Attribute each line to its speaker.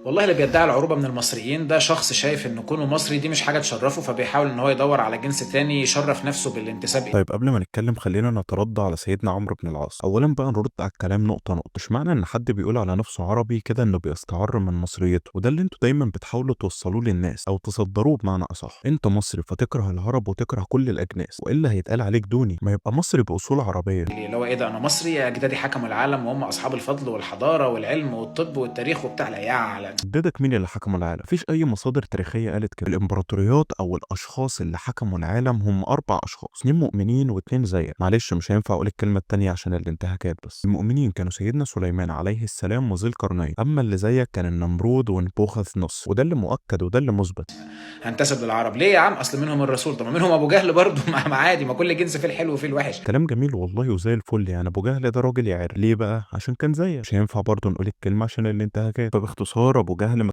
Speaker 1: والله اللي بيدعي العروبة من المصريين ده شخص شايف ان كونه مصري دي مش حاجة تشرفه، فبيحاول ان هو يدور على جنس تاني يشرف نفسه بالانتساب إليه.
Speaker 2: طيب قبل ما نتكلم خلينا نترد على سيدنا عمرو بن العاص. اولا بقى نرد على الكلام نقطه نقطه. مش معنى ان حد بيقول على نفسه عربي كده انه بيستعر من مصريته، وده اللي انتوا دايما بتحاولوا توصلوه للناس او تصدروه بمعنى اصح. انت مصري فتكره العرب وتكره كل الاجناس، والا هيتقال عليك دوني. ما يبقى مصري باصول عربيه.
Speaker 1: اللي هو ايه ده، انا مصري، اجدادي حكموا العالم وهم اصحاب الفضل والحضارة والعلم والطب والتاريخ وبتاع، لا يعلم.
Speaker 2: جددك مين اللي حكموا العالم؟ مفيش اي مصادر تاريخيه قالت كده. الامبراطوريات او الاشخاص اللي حكموا العالم هم اربع اشخاص، اتنين مؤمنين واتنين زيك. معلش مش هينفع اقول الكلمه التانيه عشان الانتهاكات. بس المؤمنين كانوا سيدنا سليمان عليه السلام وذي القرنين، اما اللي زيك كان النمرود ونبوخذ نصر، وده اللي مؤكد وده اللي مثبت.
Speaker 1: هنتسب للعرب ليه يا عم؟ اصل منهم الرسول، طب ما منهم ابو جهل برضه ما عادي، ما كل جنس فيه الحلو وفيه الوحش.
Speaker 2: كلام جميل والله وزي الفل. يعني ابو جهل ده راجل يعر ليه بقى؟ عشان كان زيك. مش هينفع برضه نقول الكلمه عشان الانتهاكات. فباختصار ابو جهل